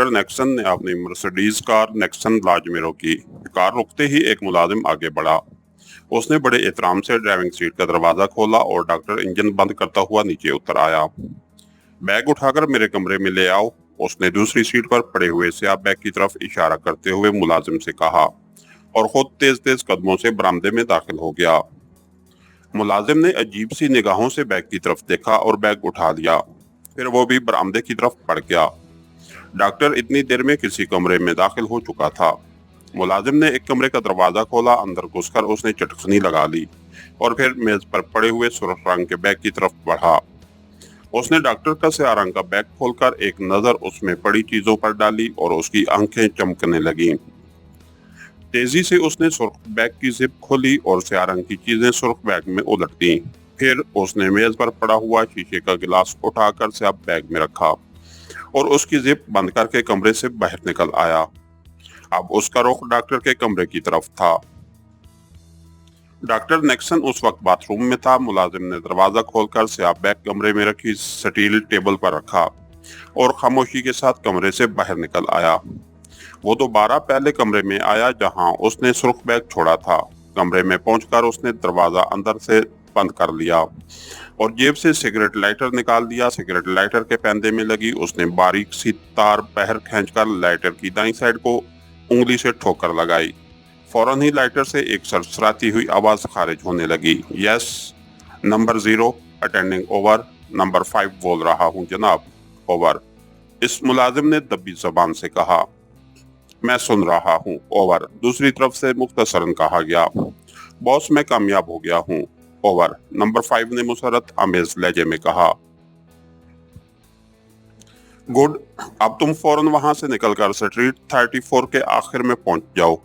Doctor Nexon ने अपनी Mercedes car Nexon लाजमी रोकी। कार रुकते ही एक मुलाजिम आगे बढ़ा। उसने बड़े एहतराम से ड्राइविंग सीट का दरवाजा खोला और डॉक्टर इंजन बंद करता हुआ नीचे उतर आया। बैग उठाकर मेरे कमरे में ले आओ, उसने दूसरी सीट पर पड़े हुए स्याह बैग की तरफ इशारा करते हुए मुलाजिम से कहा और खुद तेज तेज कदमों से बरामदे में दाखिल हो गया। मुलाजिम ने अजीब सी निगाहों से बैग की तरफ देखा और बैग उठा लिया। फिर वो भी बरामदे की तरफ बढ़ गया। डॉक्टर इतनी देर में किसी कमरे में दाखिल हो चुका था। मुलाजिम ने एक कमरे का दरवाजा खोला, अंदर घुसकर उसने चटखनी लगा ली और फिर मेज पर पड़े हुए सुर्ख रंग के बैग की तरफ बढ़ा। उसने डॉक्टर का स्याह रंग का बैग खोलकर एक नजर उसमें पड़ी चीजों पर डाली और उसकी आंखें चमकने लगीं। तेजी से उसने सुर्ख बैग की जिप खोली और स्याह रंग की चीजें सुर्ख बैग में उलट दी। फिर उसने मेज पर पड़ा हुआ शीशे का गिलास उठाकर स्याह बैग में रखा और उसकी जिप बंद करके कमरे से बाहर निकल आया। अब उसका रुख डॉक्टर के कमरे की तरफ था। डॉक्टर नेक्सन उस वक्त बाथरूम में था। मुलाजिम ने दरवाजा खोलकर स्याह बैग कमरे में रखी स्टील टेबल पर रखा और खामोशी के साथ कमरे से बाहर निकल आया। वो दोबारा पहले कमरे में आया जहां उसने सुर्ख बैग छोड़ा था। कमरे में पहुंचकर उसने दरवाजा अंदर से बंद कर लिया और जेब से सिगरेट लाइटर निकाल दिया। सिगरेट लाइटर के पैंदे में लगी उसने बारीक सी तार बाहर खींचकर लाइटर की दाईं साइड को उंगली से ठोकर लगाई। फौरन ही लाइटर से एक सरसराती हुई आवाज खारिज होने लगी। Yes, number 0 attending over, number 5 बोल रहा हूँ जनाब, ओवर। इस मुलाजिम ने दबी जबान से कहा। मैं सुन रहा हूँ, ओवर। दूसरी तरफ से मुख्तसरन कहा गया। बॉस, मैं कामयाब हो गया हूँ, ओवर। नंबर 5 ने मुसरत आमेज लहजे में कहा। गुड, अब तुम फौरन वहां से निकलकर स्ट्रीट 34 के आखिर में पहुंच जाओ।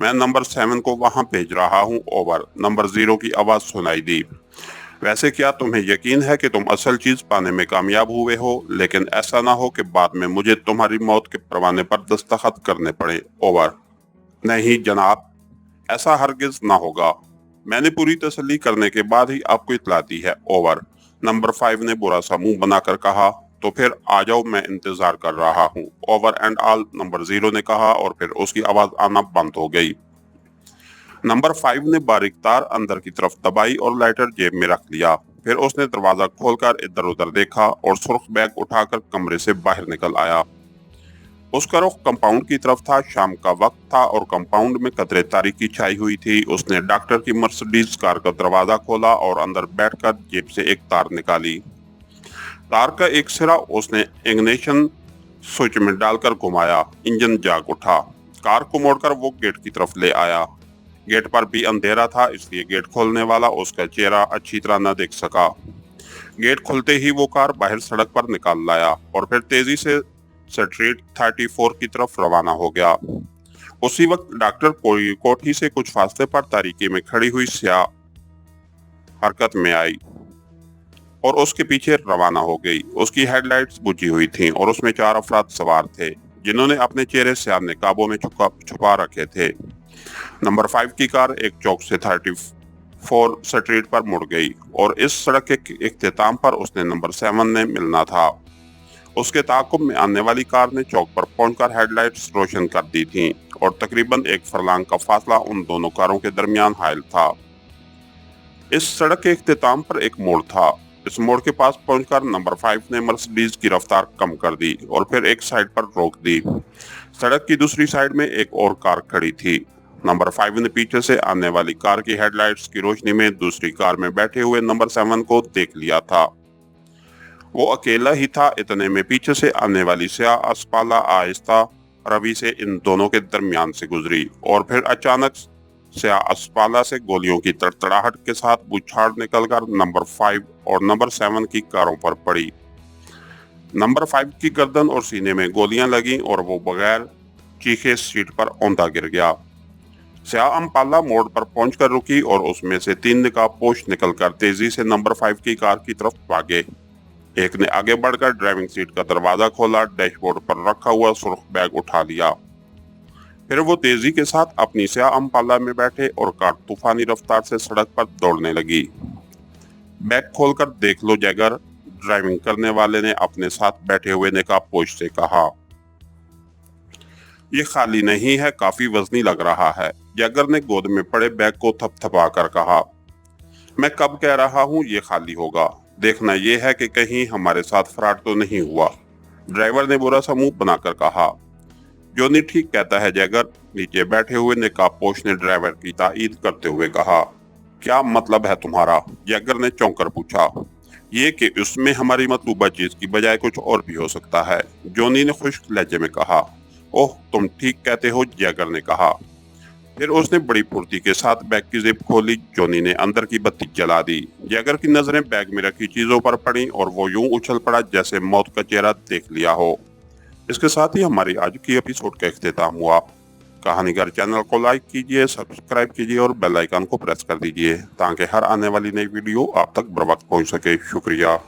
मैं नंबर 7 को वहां भेज रहा हूं, ओवर। नंबर 0 की आवाज सुनाई दी। वैसे क्या तुम्हें यकीन है कि तुम असल चीज पाने में कामयाब हुए हो? लेकिन ऐसा ना हो कि बाद में मुझे तुम्हारी मौत के परवाने पर दस्तखत करने पड़े, ओवर। नहीं जनाब, ऐसा हरगिज ना होगा। मैंने पूरी तसल्ली करने के बाद ही आपको इतला दी है, ओवर। नंबर 5 ने बुरा सा मुंह बनाकर कहा। तो फिर आ जाओ, मैं इंतजार कर रहा हूँ, ओवर एंड ऑल, नंबर 0 ने कहा और फिर उसकी आवाज आना बंद हो गई। नंबर 5 ने बारीक तार अंदर की तरफ दबाई और लाइटर जेब में रख लिया। फिर उसने दरवाजा खोलकर इधर उधर देखा और सुर्ख बैग उठाकर कमरे से बाहर निकल आया। उसका रुख कंपाउंड की तरफ था। शाम का वक्त था और कंपाउंड में कतरे तारीकी छाई हुई थी। उसने डॉक्टर की मर्सिडीज कार का दरवाजा खोला और अंदर बैठकर जेब से एक तार निकाली। तार का एक सिरा उसने इग्निशन स्विच में डालकर घुमाया। इंजन जाग उठा। कार को मोड़कर वो गेट की तरफ ले आया। गेट पर भी अंधेरा था, इसलिए गेट खोलने वाला उसका चेहरा अच्छी तरह न देख सका। गेट खुलते ही वो कार बाहर सड़क पर निकाल लाया और फिर तेजी से स्ट्रीट 34 की तरफ रवाना हो गया। उसी वक्त डॉक्टर कोठी से कुछ फासले पर तारीकी में खड़ी हुई स्याह हरकत में आई और उसके पीछे रवाना हो गई। उसकी हेडलाइट्स बुझी हुई थीं और उसमें 4 अफराद सवार थे जिन्होंने अपने चेहरे स्याह नकाबों में छुपा रखे थे। नंबर 5 की कार एक चौक से 34 स्ट्रीट पर मुड़ गई और इस सड़क के इख्तिताम पर उसने नंबर 7 ने मिलना था। उसके ताक़ुब में आने वाली कार ने चौक पर पहुंचकर हेडलाइट्स रोशन कर दी थीं और तकरीबन 1 फरलांग का फासला उन दोनों कारों के दरमियान हायल था। इस सड़क के इख्तिताम पर एक मोड़ था। इस मोड़ के पास पहुंचकर नंबर 5 ने मर्सिडीज की रफ्तार कम कर दी और फिर एक साइड पर रोक दी। सड़क की दूसरी साइड में एक और कार खड़ी थी। नंबर 5 ने पीछे से आने वाली कार की हेडलाइट्स की रोशनी में दूसरी कार में बैठे हुए नंबर 7 को देख लिया था। वो अकेला ही था। इतने में पीछे से आने वाली स्याह अस्पाला आहिस्ता रवि से इन दोनों के दरमियान से गुजरी और फिर अचानक स्याह अस्पाला से गोलियों की तड़तड़ाहट के साथ बौछार निकलकर नंबर 5 और नंबर 7 की कारों पर पड़ी। नंबर 5 की गर्दन और सीने में गोलियां लगीं और वो बगैर चीखे सीट पर औंधा गिर गया। स्याह अम्पाला मोड़ पर पहुंचकर रुकी और उसमें से 3 नकाबपोश निकलकर तेजी से नंबर 5 की कार की तरफ भागे। एक ने आगे बढ़कर ड्राइविंग सीट का दरवाजा खोला, डैशबोर्ड पर रखा हुआ सुर्ख बैग उठा लिया। फिर वो तेजी के साथ अपनी स्याह अम्पाला में बैठे और कार तूफानी रफ्तार से सड़क पर दौड़ने लगी। बैग खोलकर देख लो जैगर, ड्राइविंग करने वाले ने अपने साथ बैठे हुए नकाबपोश से कहा। ये खाली नहीं है, काफी वजनी लग रहा है। जैगर ने गोद में पड़े बैग को थपथपा कर कहा, मैं कब कह रहा हूँ ये खाली होगा। देखना ये है कि कहीं हमारे साथ फ्रॉड तो नहीं हुआ। ड्राइवर ने बुरा सा मुंह बनाकर कहा। जॉनी ठीक कहता है जैगर, नीचे बैठे हुए नकाबपोश ने ड्राइवर की तायीद करते हुए कहा। क्या मतलब है तुम्हारा? जैगर ने चौंक कर पूछा। ये कि उसमें हमारी मतलूबा चीज की बजाय कुछ और भी हो सकता है, जॉनी ने खुश्क लहजे में कहा। ओह, तुम ठीक कहते हो, जैगर ने कहा। फिर उसने बड़ी फुर्ती के साथ बैग की जिप खोली। जॉनी ने अंदर की बत्ती जला दी। जैगर की नजरें बैग में रखी चीजों पर पड़ी और वो यूं उछल पड़ा जैसे मौत का चेहरा देख लिया हो। इसके साथ ही हमारी आज की एपिसोड का इख्तिताम हुआ। कहानीगर चैनल को लाइक कीजिए, सब्सक्राइब कीजिए और बेल आइकन को प्रेस कर दीजिए ताकि हर आने वाली नई वीडियो आप तक बर वक्त पहुंच सके। शुक्रिया।